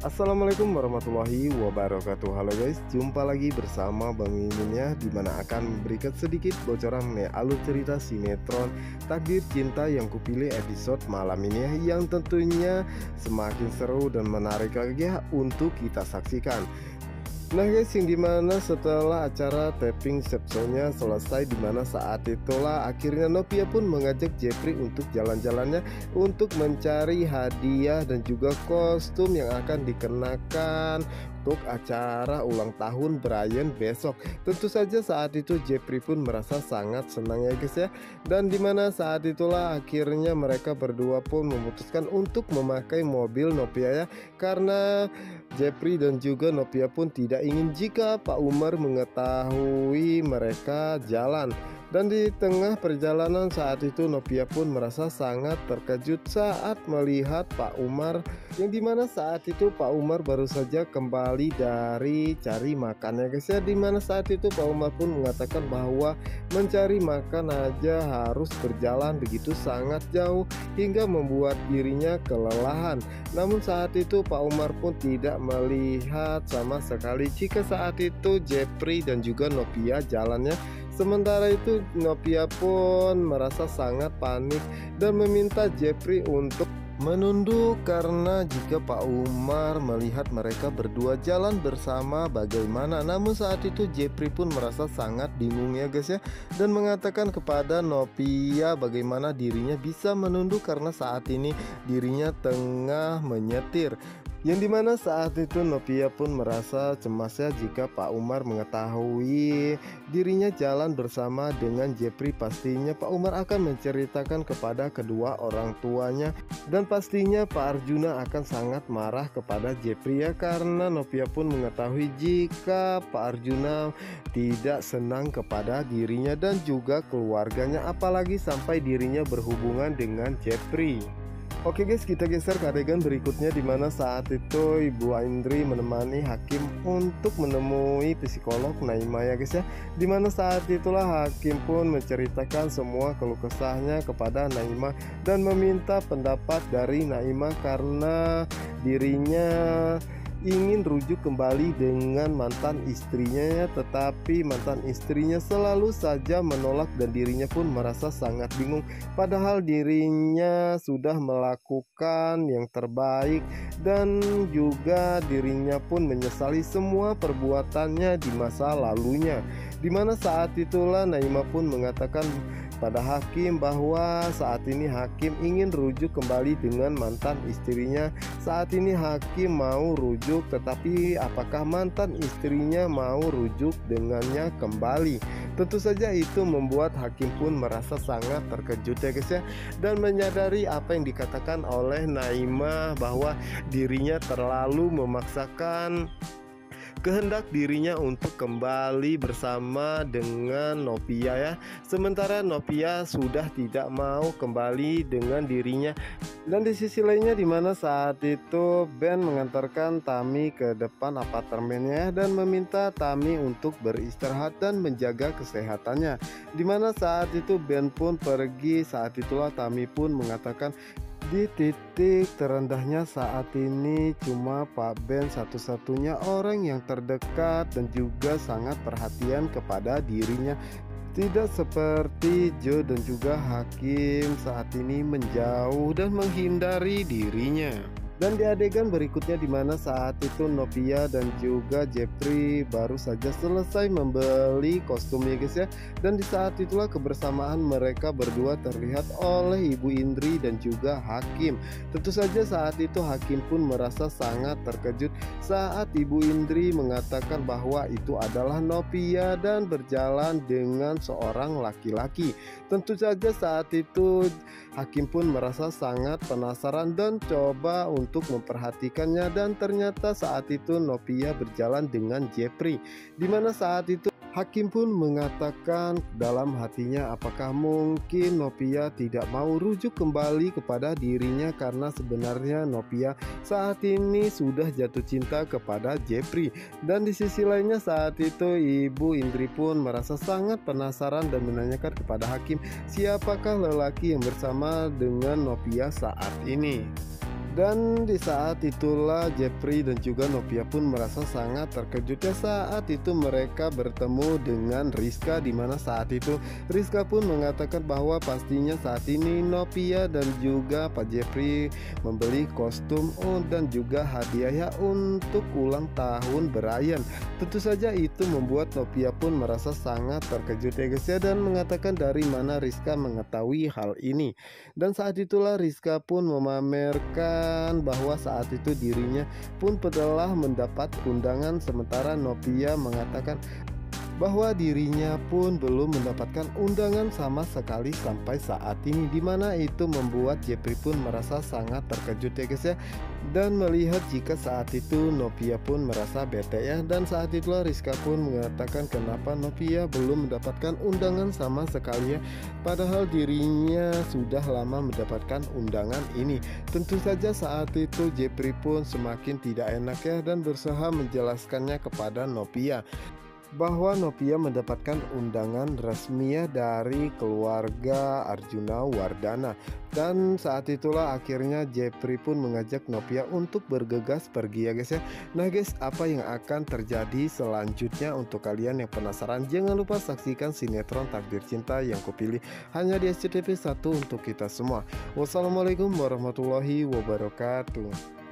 Assalamualaikum warahmatullahi wabarakatuh. Halo guys, jumpa lagi bersama Bang Mimin ya, dimana akan memberikan sedikit bocoran mengenai alur cerita sinetron Takdir Cinta yang kupilih episode malam ini ya, yang tentunya semakin seru dan menarik lagi ya untuk kita saksikan. Nah guys, yang dimana setelah acara tapping sepsonya selesai, dimana saat itulah akhirnya Novia pun mengajak Jepri untuk jalan-jalannya untuk mencari hadiah dan juga kostum yang akan dikenakan untuk acara ulang tahun Brian besok. Tentu saja saat itu Jepri pun merasa sangat senang ya guys ya. Dan dimana saat itulah akhirnya mereka berdua pun memutuskan untuk memakai mobil Novia ya, karena Jepri dan juga Novia pun tidak ingin jika Pak Umar mengetahui mereka jalan. Dan di tengah perjalanan saat itu Novia pun merasa sangat terkejut saat melihat Pak Umar, yang dimana saat itu Pak Umar baru saja kembali dari cari makan ya guys ya. Dimana saat itu Pak Umar pun mengatakan bahwa mencari makan aja harus berjalan begitu sangat jauh hingga membuat dirinya kelelahan. Namun saat itu Pak Umar pun tidak melihat sama sekali jika saat itu Jepri dan juga Novia jalannya. Sementara itu Novia pun merasa sangat panik dan meminta Jepri untuk menunduk, karena jika Pak Umar melihat mereka berdua jalan bersama bagaimana. Namun saat itu Jepri pun merasa sangat bingung ya guys ya, dan mengatakan kepada Novia bagaimana dirinya bisa menunduk karena saat ini dirinya tengah menyetir. Yang dimana saat itu Novia pun merasa cemas ya jika Pak Umar mengetahui dirinya jalan bersama dengan Jepri. Pastinya Pak Umar akan menceritakan kepada kedua orang tuanya, dan pastinya Pak Arjuna akan sangat marah kepada Jepri ya, karena Novia pun mengetahui jika Pak Arjuna tidak senang kepada dirinya dan juga keluarganya, apalagi sampai dirinya berhubungan dengan Jepri. Oke guys, kita geser ke adegan berikutnya, dimana saat itu Ibu Indri menemani Hakim untuk menemui psikolog Naima ya guys ya. Dimana saat itulah Hakim pun menceritakan semua keluh kesahnya kepada Naima dan meminta pendapat dari Naima karena dirinya ingin rujuk kembali dengan mantan istrinya ya, tetapi mantan istrinya selalu saja menolak dan dirinya pun merasa sangat bingung, padahal dirinya sudah melakukan yang terbaik dan juga dirinya pun menyesali semua perbuatannya di masa lalunya. Dimana saat itulah Naima pun mengatakan pada Hakim bahwa saat ini Hakim ingin rujuk kembali dengan mantan istrinya. Saat ini Hakim mau rujuk, tetapi apakah mantan istrinya mau rujuk dengannya kembali? Tentu saja itu membuat Hakim pun merasa sangat terkejut ya guys ya, dan menyadari apa yang dikatakan oleh Naima bahwa dirinya terlalu memaksakan kehendak dirinya untuk kembali bersama dengan Novia ya, sementara Novia sudah tidak mau kembali dengan dirinya. Dan di sisi lainnya, dimana saat itu Ben mengantarkan Tami ke depan apartemennya dan meminta Tami untuk beristirahat dan menjaga kesehatannya. Dimana saat itu Ben pun pergi, saat itulah Tami pun mengatakan di titik terendahnya saat ini cuma Pak Ben satu-satunya orang yang terdekat dan juga sangat perhatian kepada dirinya. Tidak seperti Joe dan juga Hakim saat ini menjauh dan menghindari dirinya. Dan di adegan berikutnya, dimana saat itu Novia dan juga Jepri baru saja selesai membeli kostumnya guys ya. Dan di saat itulah kebersamaan mereka berdua terlihat oleh Ibu Indri dan juga Hakim. Tentu saja saat itu Hakim pun merasa sangat terkejut saat Ibu Indri mengatakan bahwa itu adalah Novia dan berjalan dengan seorang laki-laki. Tentu saja saat itu Hakim pun merasa sangat penasaran dan coba untuk memperhatikannya, dan ternyata saat itu Novia berjalan dengan Jepri. Dimana saat itu Hakim pun mengatakan dalam hatinya apakah mungkin Novia tidak mau rujuk kembali kepada dirinya, karena sebenarnya Novia saat ini sudah jatuh cinta kepada Jepri. Dan di sisi lainnya saat itu Ibu Indri pun merasa sangat penasaran dan menanyakan kepada Hakim siapakah lelaki yang bersama dengan Novia saat ini. Dan di saat itulah Jeffrey dan juga Novia pun merasa sangat terkejut ya saat itu mereka bertemu dengan Rizka, di mana saat itu Rizka pun mengatakan bahwa pastinya saat ini Novia dan juga Pak Jeffrey membeli kostum dan juga hadiah ya untuk ulang tahun Brian. Tentu saja itu membuat Novia pun merasa sangat terkejut ya guys ya, dan mengatakan dari mana Rizka mengetahui hal ini. Dan saat itulah Rizka pun memamerkan bahwa saat itu dirinya pun telah mendapat undangan, sementara Novia mengatakan bahwa dirinya pun belum mendapatkan undangan sama sekali sampai saat ini, dimana itu membuat Jeffrey pun merasa sangat terkejut ya guys ya, dan melihat jika saat itu Novia pun merasa bete ya. Dan saat itulah Rizka pun mengatakan kenapa Novia belum mendapatkan undangan sama sekali ya, padahal dirinya sudah lama mendapatkan undangan ini. Tentu saja saat itu Jeffrey pun semakin tidak enak ya, dan berusaha menjelaskannya kepada Novia bahwa Novia mendapatkan undangan resmi ya dari keluarga Arjuna Wardana. Dan saat itulah akhirnya Jeffrey pun mengajak Novia untuk bergegas pergi ya guys ya. Nah guys, apa yang akan terjadi selanjutnya untuk kalian yang penasaran, jangan lupa saksikan sinetron Takdir Cinta Yang Kupilih hanya di SCTV 1 untuk kita semua. Wassalamualaikum warahmatullahi wabarakatuh.